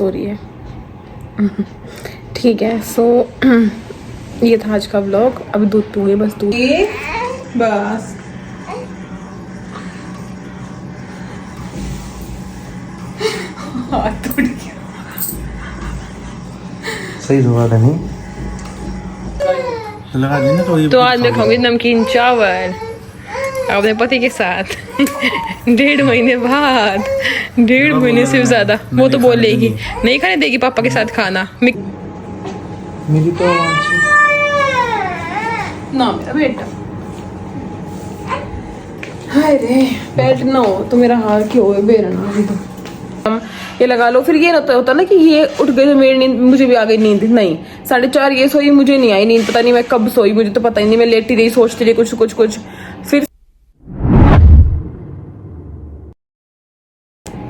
हो रही है। ठीक है, सो ये था आज का व्लॉग। अभी दूध पीऊंगी, बस दूध बस। हाथ टूट गया। सही हुआ था नहीं तो लगा देना। तो आज मैं खाऊंगी नमकीन चावल अपने पति के साथ। 1.5 महीने बाद, 1.5 महीने से ज्यादा। वो तो बोलेगी नहीं खाने देगी पापा के साथ खाना। मेरी तो ना मेरा बेटा, हाय रे पेट ना हो तो मेरा हाल क्यों है बेरना। अभी तो ये लगा लो। फिर ये होता ना कि ये उठ गई तो मेरी नींद, मुझे भी आ गई नींद। नहीं, 4:30 ये सोई, मुझे नहीं आई नींद। पता नहीं मैं कब सोई, मुझे तो पता ही नहीं। मैं लेटी रही, सोचती रही कुछ कुछ कुछ। फिर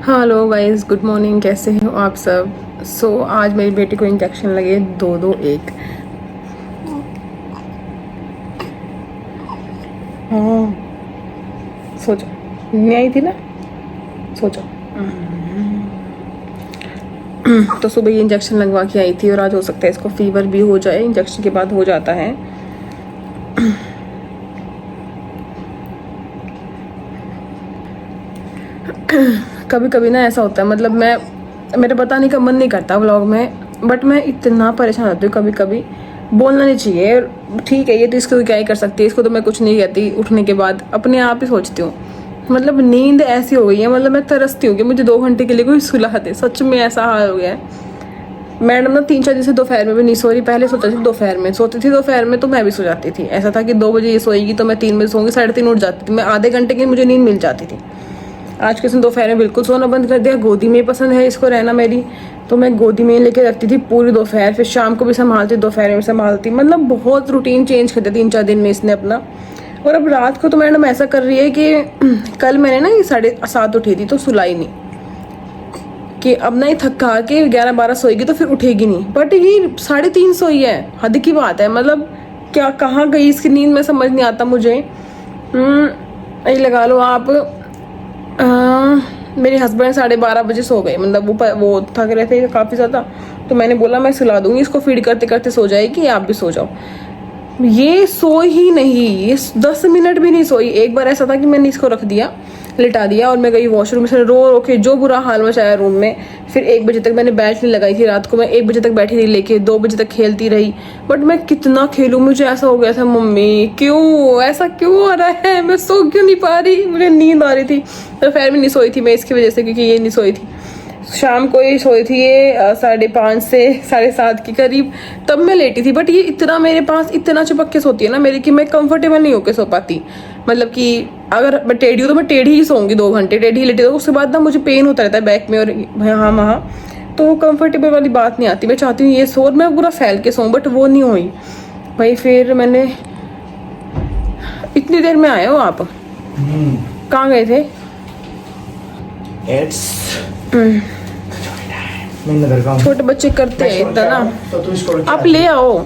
हेलो गाइस, गुड मॉर्निंग, कैसे हो आप सब। सो आज मेरी बेटी को इंजेक्शन लगे 2-2-1। हाँ सोचो, नहीं आई थी ना, सोचो। तो सुबह ये इंजेक्शन लगवा के आई थी और आज हो सकता है इसको फीवर भी हो जाए। इंजेक्शन के बाद हो जाता है। कभी कभी ना ऐसा होता है, मतलब मेरा पता नहीं कब मन नहीं करता व्लॉग में, बट मैं इतना परेशान होती हूँ कभी कभी। बोलना नहीं चाहिए, ठीक है, ये तो इसको क्या ही कर सकती है। इसको तो मैं कुछ नहीं कहती। उठने के बाद अपने आप ही सोचती हूँ, मतलब नींद ऐसी हो गई है, मतलब मैं तरसती हूँ कि मुझे 2 घंटे के लिए कोई सुला दे। सच में ऐसा हाल हो गया है। मैडम ना 3-4 दिन से दोपहर में भी नहीं सो रही। पहले सोचा थी दोपहर में सोती थी, दोपहर में तो मैं भी सो जाती थी। ऐसा था कि 2 बजे ये सोएगी तो मैं 3 बजे सोऊंगी, 3:30 उठ जाती थी मैं। आधे घंटे की मुझे नींद मिल जाती थी। आज के दिन दोपहर में बिल्कुल सोना बंद कर दिया। गोदी में पसंद है इसको रहना मेरी, तो मैं गोदी में लेके रखती थी पूरी दोपहर। फिर शाम को भी संभालती, दोपहर में भी संभालती। मतलब बहुत रूटीन चेंज कर दिया 3-4 दिन में इसने अपना। और अब रात को तो मैडम ऐसा कर रही है कि कल मैंने ना ये 7:30 उठी थी तो सुलाई नहीं, कि अब ना ये थका के 11-12 सोएगी तो फिर उठेगी नहीं। बट ये 3:30 सोई है, हद की बात है। मतलब क्या कहाँ गई इसकी नींद, में समझ नहीं आता मुझे। ये लगा लो आप, मेरे हस्बैंड 12:30 बजे सो गए। मतलब वो थक रहे थे काफ़ी ज़्यादा, तो मैंने बोला मैं सुला दूंगी इसको, फीड करते करते सो जाएगी, आप भी सो जाओ। ये सो ही नहीं, ये 10 मिनट भी नहीं सोई। एक बार ऐसा था कि मैंने इसको रख दिया, लिटा दिया और मैं गई वॉशरूम से, रो के जो बुरा हाल मचाया रूम में। फिर 1 बजे तक मैंने बैट नहीं लगाई थी रात को। मैं 1 बजे तक बैठी रही लेके, 2 बजे तक खेलती रही। बट मैं कितना खेलूं, मुझे ऐसा हो गया था मम्मी क्यों ऐसा क्यों हो रहा है, मैं सो क्यों नहीं पा रही। मुझे नींद आ रही थी, दोपहर में नहीं सोई थी मैं इसकी वजह से, क्योंकि ये नहीं सोई थी। शाम को ही सोई थी ये 5:30 से 7:30 के करीब, तब मैं लेटी थी। बट ये इतना मेरे पास इतना चिपक के सोती है ना मेरे, कि मैं कंफर्टेबल नहीं होके सो पाती। मतलब कि अगर मैं टेढ़ी हूँ तो मैं टेढ़ी ही सोऊंगी 2 घंटे, टेढ़ी लेटी। तो उसके बाद ना मुझे पेन होता रहता है बैक में और यहाँ वहाँ, तो कंफर्टेबल वाली बात नहीं आती। मैं चाहती हूँ ये सो और मैं पूरा फैल के सोऊं, बट वो नहीं हुई भाई। फिर मैंने, इतनी देर में आए हो आप, कहाँ गए थे। छोटे बच्चे करते हैं इतना ना। आप ले आओ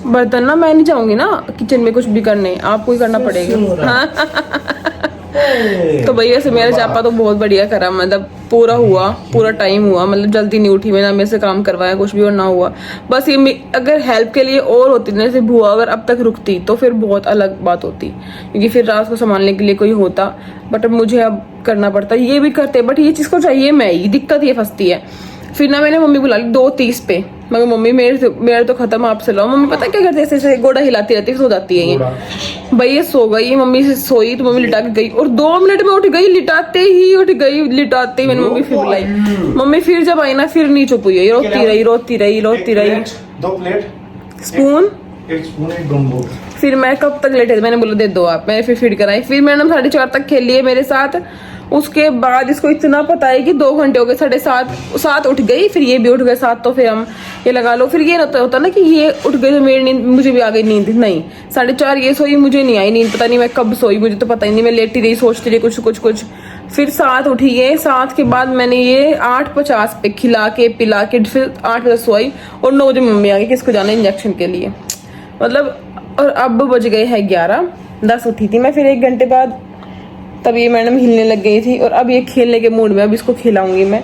बर्तन ना, मैं नहीं जाऊंगी ना किचन में कुछ भी करने, आपको ही करना पड़ेगा। हाँ। तो भैया से मेरा चापा तो बहुत बढ़िया करा, मतलब पूरा हुआ, पूरा टाइम हुआ। मतलब जल्दी नहीं उठी मैंने, मेरे से काम करवाया कुछ भी और ना हुआ। बस ये अगर हेल्प के लिए और होती ना, जैसे बुआ अगर अब तक रुकती तो फिर बहुत अलग बात होती, क्योंकि फिर रात को संभालने के लिए कोई होता। बट अब मुझे अब करना पड़ता। ये भी करते बट ये चीज़ को चाहिए मैं ही, दिक्कत ये फंसती है। फिर ना मैंने मम्मी बुला ली 2:30 पे। मगर मम्मी मेरे तो खत्म, आपसे लाओ। मम्मी पता क्या करते, ऐसे गोड़ा हिलाती रहती है, सो जाती है ये। भाई ये सो गई, मम्मी से सोई तो मम्मी लिटा के गई और 2 मिनट में उठ गई। लिटाते ही उठ गई, लिटाते ही मैंने मम्मी फिर बुलाई। मम्मी फिर जब आई ना, फिर नहीं चुप हुई, रोती रही रोती रही रोती रही। 2 प्लेट स्पून, एक स्पून, एक डोंबो। फिर मैं कब तक लेटे, मैंने बोला दे दो आप। मैंने फिर फीड कराई। फिर मैंने 4:30 तक खेली है मेरे साथ। उसके बाद इसको इतना पता है कि 2 घंटे हो गए, 7:30 उठ गई। फिर ये भी उठ गए 7, तो फिर हम ये लगा लो। फिर ये होता ना कि ये उठ गई तो मेरी नींद, मुझे भी आ गई नींद। नहीं, 4:30 ये सोई, मुझे नहीं आई नींद। पता नहीं मैं कब सोई, मुझे तो पता ही नहीं। मैं लेटी रही, सोचती रही कुछ कुछ कुछ। फिर 7 उठी है। 7 के बाद मैंने ये 8:50 पे खिला के पिला के फिर 8 बजे सोई और 9 बजे मम्मी आ गई, किसको जाना इंजेक्शन के लिए। मतलब और अब बज गए हैं 11:10 उठी थी मैं। फिर 1 घंटे बाद तब ये मैडम हिलने लग गई थी और अब ये खेलने के मूड में। अब इसको खिलाऊंगी मैं,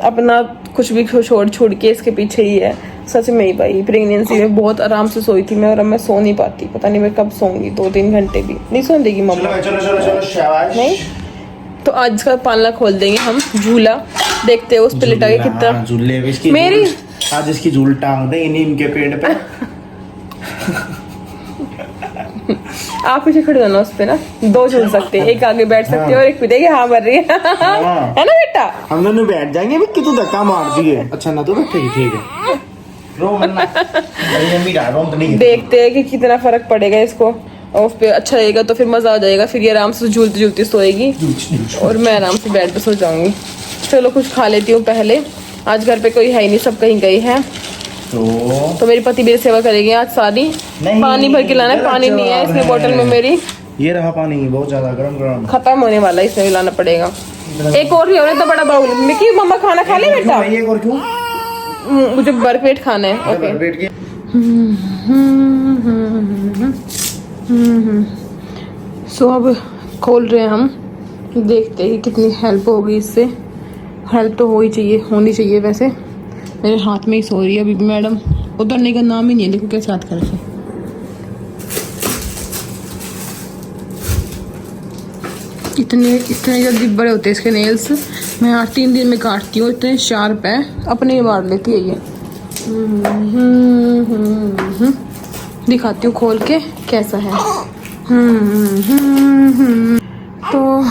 अपना कुछ भी छोड़ छोड़ के इसके पीछे ही है। सच में ही भाई प्रेगनेंसी में बहुत आराम से सोई थी मैं, और अब मैं सो नहीं पाती। पता नहीं मैं कब सोऊंगी, 2-3 घंटे भी नहीं सो देगी मम्मा। चलो शाबाश। नहीं तो आज का पालना खोल देंगे हम, झूला देखते हैं उस पे लिटा के कितना झूले इसकी मेरी आज इसकी झूल टांग दे नीम के पेड़ पे। आप पीछे खड़े होना उस पे ना, 2 झूल सकते हैं, एक आगे बैठ सकते हैं और एक पीछे हाँ भर रही है है ना बेटा। हम दोनों बैठ जाएंगे भी, तू धक्का मार दिए। अच्छा ना तो बैठेगी, ठीक है। रो मत ना, रो तो नहीं। देखते हैं कि कितना फर्क पड़ेगा इसको, और उस पे अच्छा रहेगा तो फिर मजा आ जाएगा। फिर ये आराम से झूलती झूलती सोएगी और मैं आराम से बेड पे सो जाऊंगी। चलो कुछ खा लेती हूँ पहले, आज घर पे कोई है ही नहीं, सब कहीं गए हैं। तो मेरी पति मेरी सेवा करेंगे आज सारी। पानी भर के लाना है, पानी नहीं है इसमें बोतल में मेरी। ये रहा पानी, बहुत ज्यादा गरम गरम खत्म होने वाला है, इसमें भी लाना पड़ेगा। एक और भी हो तो बड़ा बाउल। मिकी मम्मा खाना खा ले बेटा। एक और क्यों? मुझे भरपेट खाना है। ओके सो अब खोल रहे हैं हम, देखते हैं कितनी हेल्प होगी इससे। हेल्प तो होनी चाहिए वैसे। मेरे हाथ में ही सो रही है अभी मैडम, उतरने का नाम ही नहीं है। देखो कैसे हाथ कर रखे। इतने जल्दी बड़े होते हैं इसके नेल्स। मैं 3 दिन में काटती हूँ, इतने शार्प है, अपने ही मार लेती है ये। दिखाती हूँ खोल के कैसा है। तो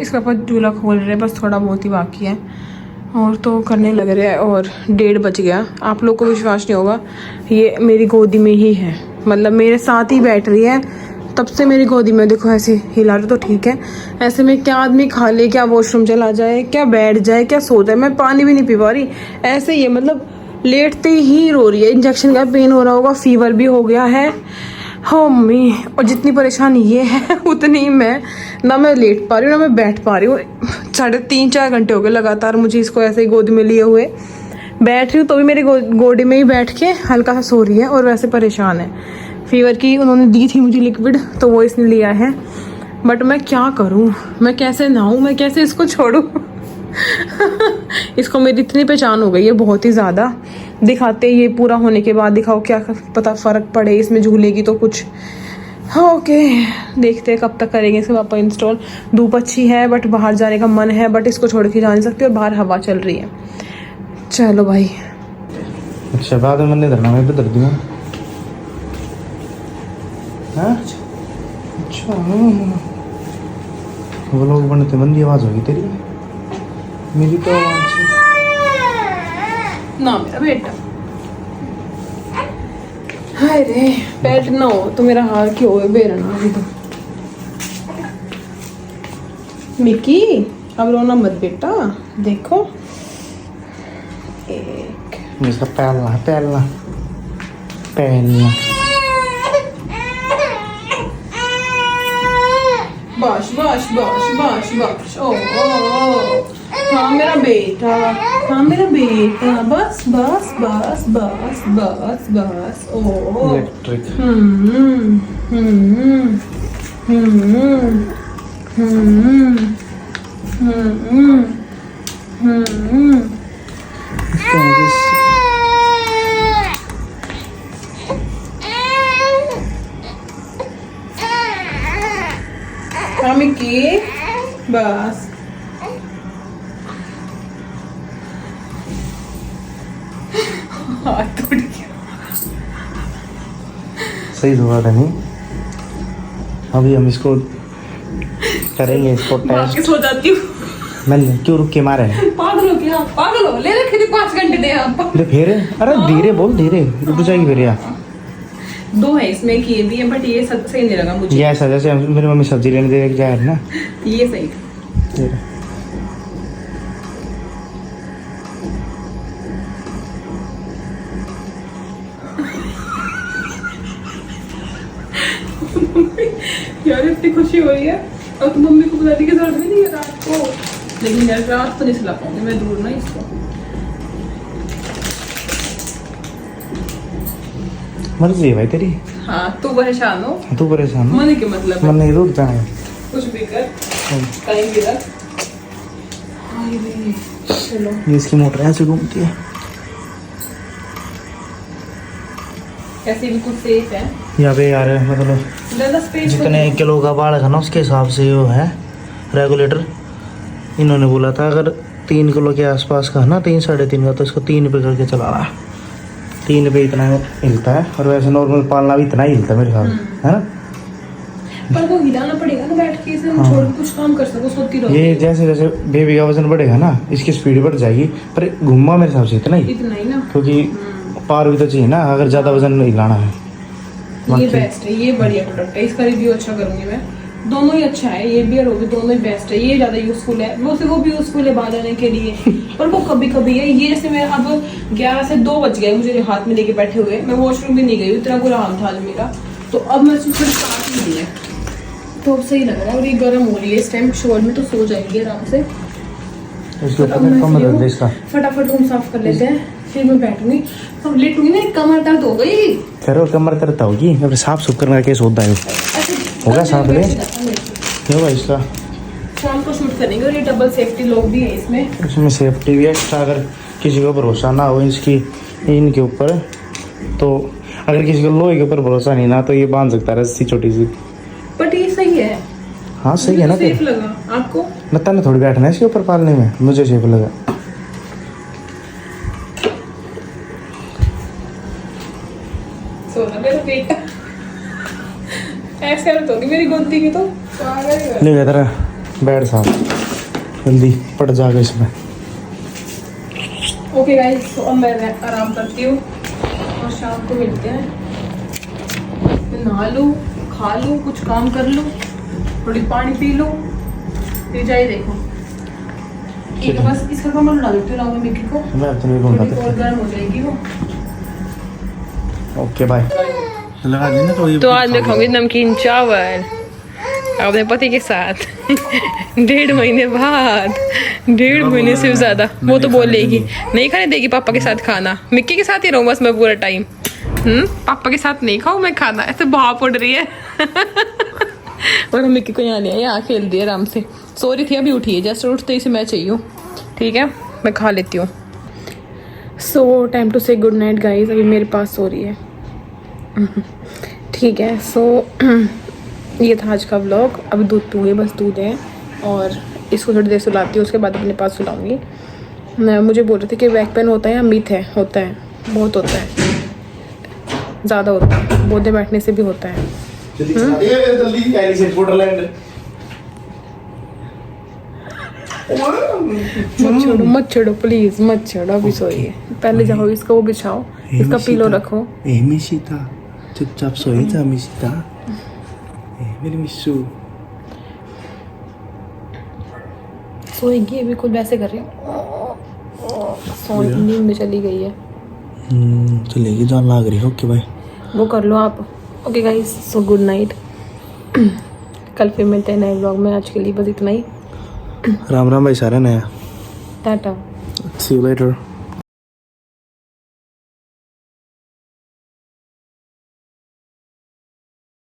इसका पर झूला खोल रहे हैं, बस थोड़ा बहुत ही बाकी है और तो करने लग रहा है। और 1:30 बज गया। आप लोग को विश्वास नहीं होगा, ये मेरी गोदी में ही है, मतलब मेरे साथ ही बैठ रही है तब से मेरी गोदी में। देखो ऐसे हिला रहे तो ठीक है, ऐसे में क्या आदमी खा ले, क्या वॉशरूम चला जाए, क्या बैठ जाए, क्या सो जाए। मैं पानी भी नहीं पी पा रही, ऐसे ही है, मतलब लेटते ही रो रही है। इंजेक्शन का पेन हो रहा होगा, फीवर भी हो गया है। हो मम्मी, और जितनी परेशानी ये है उतनी मैं ना मैं लेट पा रही हूँ ना मैं बैठ पा रही हूँ। 3.5-4 घंटे हो गए लगातार मुझे इसको ऐसे ही गोद में लिए हुए बैठ रही हूँ, तो भी मेरी गोदी में ही बैठ के हल्का सा सो रही है और वैसे परेशान है। फीवर की उन्होंने दी थी मुझे लिक्विड, तो वो इसने लिया है। बट मैं क्या करूँ, मैं कैसे नहाऊँ, मैं कैसे इसको छोड़ूँ। इसको मेरी इतनी पहचान हो गई है बहुत ही ज़्यादा। दिखाते ये पूरा होने के बाद दिखाओ, क्या पता फ़र्क पड़े इसमें झूलेगी तो कुछ। हाँ ओके, देखते हैं कब तक करेंगे इसके पापा इंस्टॉल। धूप अच्छी है बट बाहर जाने का मन है, बट इसको छोड़ के जा नहीं सकती और बाहर हवा चल रही है। चलो भाई। अच्छा बाद में मैंने धरना मैं पे धर दूँगा। अच्छा वो लोग बनते मंदी आवाज़ होगी तेरी, मेरी तो आवाज़ ना मेरा बेटा। हाय रे, पेट ना हो तो मेरा हाल क्यों है बेरना अभी तो। मिकी अब रोना मत बेटा, देखो एक इसका पहलना बस बस बस बस बस। ओ हाँ मेरा बेटा, हाँ मेरा बेटा, बस बस बस बस बस बस। ओ इलेक्ट्रिक। हाँ मिकी बस। हाथ टूट गया। सही हुआ था नहीं। अभी हम इसको करेंगे, इसको टेस्ट। सो जाती हूँ मैं क्यों रुक के मारे? पागल हो क्या, पागल हो, ले रखे थे 5 घंटे दे आप। ले फिर, अरे धीरे बोल, धीरे रुक जाएगी फिर यार। 2 है इसमें किए भी है, बट ये सही नहीं लगा मुझे। ये ऐसा जैसे मेरी मम्मी सब्जी लेने दे के जाए ना, ये सही धीरे। यार इतनी खुशी हो रही है, और तो मम्मी को बताने की जरूरत भी नहीं है रात को। लेकिन यार रात तो नहीं सुला पाऊंगी मैं, दूर ना इसको। मर्जी है भाई तेरी। हाँ तू परेशान हो, तू परेशान हो, मन के मतलब है। मन नहीं रुक जाए कुछ भी कर, कहीं भी रख। चलो ये इसकी मोटर ऐसे घूमती है। ऐसे बिल्कुल सेफ है। यहाँ पे यार मतलब ज़्यादा स्पेस जितने किलो का बाढ़ है ना उसके हिसाब से वो है रेगुलेटर। इन्होंने बोला था अगर 3 किलो के आसपास का है ना, 3 साढ़े 3 का, तो इसको 3 पे करके चलाना है। 3 पे इतना हिलता है, और वैसे नॉर्मल पालना भी इतना ही हिलता है मेरे ख्याल, है ना। पर वो हिलाना पड़ेगा ना, बैठ के इसे हम हाँ। छोड़ के कुछ काम कर सको, सोती रहो। ये जैसे जैसे बेबी का वजन बढ़ेगा ना, इसकी स्पीड बढ़ जाएगी, पर घूमना मेरे हिसाब से इतना ही, इतना ही ना, क्योंकि पार भी तो चाहिए ना अगर ज़्यादा वजन हिलाना है। ये बाकी बेस्ट है, ये बढ़िया प्रोडक्ट है, इसका रिव्यू अच्छा करूंगी मैं। दोनों ही अच्छा है, ये भी और वो भी, दोनों ही बेस्ट है। ये ज़्यादा यूजफुल है, वो भी यूजफुल है बाहर जाने के लिए, पर वो कभी कभी है। ये जैसे मैं अब 11 से 2 बज गए मुझे हाथ में लेके बैठे हुए, मैं वॉशरूम भी नहीं गई, इतना बुरा हाल था आज मेरा। तो अब मैं उसमें स्टार्ट ही नहीं है, तो अब सही लग रहा है। और ये गर्म हो रही है इस टाइम, शोर में तो सो जाएंगे आराम से। इसके अब ऊपर मैं कम फ्री दर्द हूँ, है इसका। फटाफट रूम साफ कर लेते हैं, फिर मैं बैठूंगी। अब लेटूंगी ना, कमर दर्द हो गई। करो कमर करता होगी, अब साफ सुफ करने का केस होता है। होगा साफ ले, क्या होगा इसका। शाम को शूट करेंगे, और ये डबल सेफ्टी लॉक भी है इसमें। इसमें सेफ्टी भी एक्स्ट्रा, अगर किसी को भरोसा ना हो इसकी इनके ऊपर, तो अगर किसी को लोहे के ऊपर भरोसा नहीं ना, तो ये बांध सकता है रस्सी छोटी सी। बट ये सही है, हाँ सही है ना। सेफ फिर लगा आपको? लगता नहीं थोड़ी बैठना है इसके ऊपर पालने में, मुझे सेफ लगा। सोना मेरा बेटा ऐसे हालत होगी मेरी गोदी की, तो ले गया तेरा बेड साफ, जल्दी पड़ जाएगा इसमें। ओके गाइस, तो अब मैं आराम करती हूँ और शाम को मिलते हैं। मैं नहा लूँ, खा लूँ, कुछ काम कर लूँ, थोड़ी पानी पी लूँ, फिर जाइए देखो। एक बस इसका कमर उड़ा देती हूँ मिक्की को, मैं तो नहीं थोड़ी घूमता और गर्म हो जाएगी वो। Okay bye. लगा देना तो आज मैं खाऊंगी नमकीन चावल अपने पति के साथ 1.5 महीने बाद, 1.5 महीने से भी ज्यादा। वो तो बोलेगी नहीं खाने देगी पापा के साथ खाना, मिक्की के साथ ही रहूँ बस मैं पूरा टाइम। पापा के साथ नहीं खाऊं मैं खाना, ऐसे भाप उड़ रही है। और हम मिक्की को यहाँ ले आए, यहाँ खेल दिए आराम से। सो रही थी, अभी उठी है, जस्ट उठते ही से मैं चाहिए। ठीक है, मैं खा लेती हूँ। सो टाइम टू से गुड नाइट गाइज, अभी मेरे पास सो रही है। ठीक है, सो ये था आज का व्लॉग। अभी दूध पीऊँगी, बस दूध है, और इसको थोड़ी देर सुलाती हूँ, उसके बाद अपने पास सुलाऊंगी। मुझे बोल रहे थे कि बैक पेन होता है या मिथ है? होता है, बहुत होता है, ज़्यादा होता है, बोधे बैठने से भी होता है। मत छेड़ो प्लीज, मत छेड़ो, अभी सोइए। पहले जाओ इसका वो बिछाओ, इसका पिलो रखो। मिशिता चुपचाप सोए जा मिशिता, मेरी मिशू सोएगी, बिल्कुल वैसे कर रही हूँ, सोने की नींद में चली गई है। चलेगी, जान लाग रही है। ओके बाय, वो कर लो आप। Okay guys, so good night. कल फिर मिलते हैं नए व्लॉग में, आज के लिए बस इतना ही। राम राम भाई सारा नया, टाटा। सी यू लेटर।